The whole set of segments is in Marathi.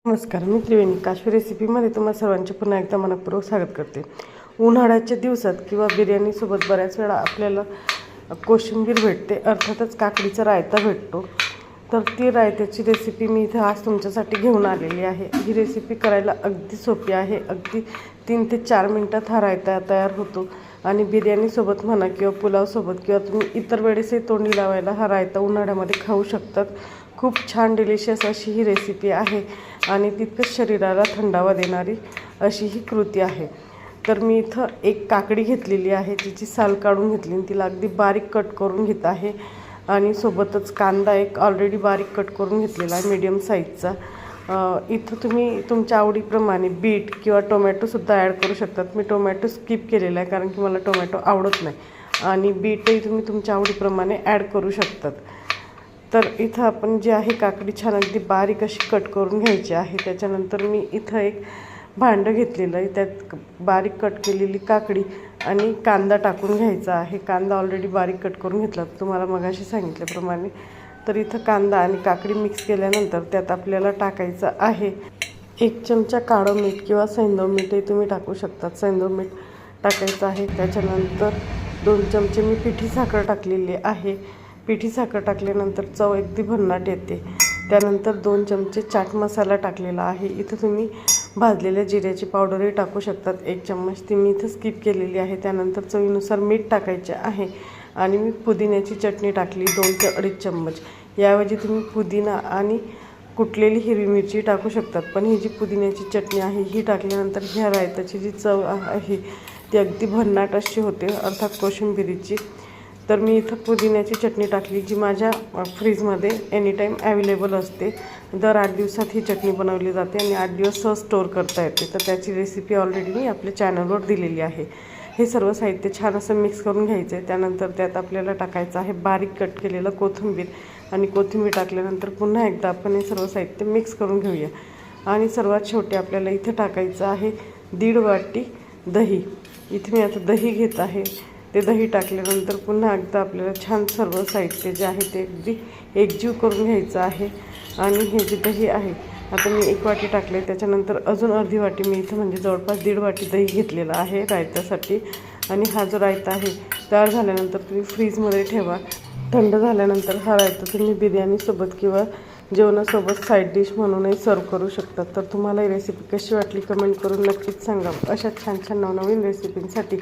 नमस्कार, मी त्रिवेणी काश्मीर रेसिपीमध्ये तुम्हा सर्वांचे पुन्हा एकदा मनपूर्वक स्वागत करते। उन्हाळ्याच्या दिवसात किंवा बिर्याणीसोबत बऱ्याच वेळा आपल्याला कोशिंबीर भेटते, अर्थातच काकडीचा रायता भेटतो। तर ती रायत्याची रेसिपी मी इथे आज तुमच्यासाठी घेऊन आलेली आहे। ही रेसिपी करायला अगदी सोपी आहे। अगदी 3 ते 4 मिनिटात हा रायता तयार होतो आणि बिर्याणीसोबत म्हणा किंवा पुलावसोबत किंवा तुम्ही इतर वेळेसही तोंडी लावायला हा रायता उन्हाळ्यामध्ये खाऊ शकतात। खूप छान डिलिशियस अशी ही रेसिपी आहे आणि तितकंच शरीराला थंडावा देणारी अशी ही कृती आहे। तर मी इथं एक काकडी घेतलेली आहे, तिची साल काढून घेतली आणि तिला अगदी बारीक कट करून घेत आहे आणि सोबतच कांदा एक ऑलरेडी बारीक कट करून घेतलेला आहे मीडियम साईजचा। इथं तुम्ही तुमच्या आवडीप्रमाणे बीट किंवा टोमॅटोसुद्धा ॲड करू शकतात। मी टोमॅटो स्किप केलेला आहे कारण की मला टोमॅटो आवडत नाही आणि बीटही तुम्ही तुमच्या आवडीप्रमाणे ॲड करू शकतात। तर इथं आपण जे आहे काकडी छान अगदी बारीक अशी कट करून घ्यायची आहे। त्याच्यानंतर मी इथं एक भांडं घेतलेलं आहे, त्यात बारीक कट केलेली काकडी आणि कांदा टाकून घ्यायचा आहे। कांदा ऑलरेडी बारीक कट करून घेतला तुम्हाला मगाशी सांगितल्याप्रमाणे। तर इथं कांदा आणि काकडी मिक्स केल्यानंतर त्यात आपल्याला टाकायचं आहे 1 चमचा काळं मीठ किंवा सैंधव मीठही तुम्ही टाकू शकतात। सैंधव मीठ टाकायचं आहे। त्याच्यानंतर 2 चमचे मी पिठी साखर टाकलेली आहे। पिठी साखर टाकल्यानंतर चव अगदी भन्नाट येते। त्यानंतर 2 चमचे चाट मसाला टाकलेला आहे। इथं तुम्ही भाजलेल्या जिऱ्याची पावडरही टाकू शकतात 1 चम्मच, ती मी इथं स्किप केलेली आहे। त्यानंतर चवीनुसार मीठ टाकायचे आहे आणि मी पुदिन्याची चटणी टाकली 2 ते 2.5 चम्मच। याऐवजी तुम्ही पुदिना आणि कुटलेली हिरवी मिरची टाकू शकतात, पण ही जी पुदिन्याची चटणी आहे ही टाकल्यानंतर ह्या रायताची जी चव आहे ती अगदी भन्नाट अशी होते, अर्थात कोशिंबिरीची। तर मी इथं पुदिन्याची चटणी टाकली, जी माझ्या फ्रीजमध्ये एनी टाईम अवेलेबल असते। दर 8 दिवसात ही चटणी बनवली जाते आणि 8 दिवस सहज स्टोअर करता येते। तर त्याची रेसिपी ऑलरेडी मी आपल्या चॅनलवर दिलेली आहे। हे सर्व साहित्य छान असं मिक्स करून घ्यायचं आहे। त्यानंतर त्यात आपल्याला टाकायचं आहे बारीक कट केलेलं कोथिंबीर आणि कोथिंबीर टाकल्यानंतर पुन्हा एकदा आपण हे सर्व साहित्य मिक्स करून घेऊया। आणि सर्वात शेवटी आपल्याला इथे टाकायचं आहे 1.5 वाटी दही। इथे मी आता दही घेत आहे। ते दही टाकल्यानंतर पुन्हा एकदा आपल्याला छान सर्व साहित्य जे आहे ते अगदी एकजीव करून घ्यायचं आहे। आणि हे जे दही आहे आता मी 1 वाटी टाकले, त्याच्यानंतर अजून अर्धी वाटी मी इथं म्हणजे जवळपास 1.5 वाटी दही घेतलेला आहे रायत्यासाठी। आणि हा जो रायता आहे तयार झाल्यानंतर तुम्ही फ्रीजमध्ये ठेवा। थंड झाल्यानंतर हा रायता तुम्ही बिर्याणीसोबत किंवा जेवणासोबत साईड डिश म्हणूनही सर्व करू शकतात। तर तुम्हाला ही रेसिपी कशी वाटली कमेंट करून नक्कीच सांगा। अशा छान छान नवनवीन रेसिपींसाठी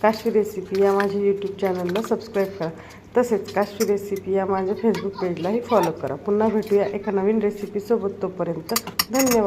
काश्मीर रेसिपी या माझ्या यूट्यूब चॅनलला सबस्क्राईब करा। तसेच काश्मीर रेसिपी या माझ्या फेसबुक पेजलाही फॉलो करा। पुन्हा भेटूया एका नवीन रेसिपीसोबत, तोपर्यंत धन्यवाद।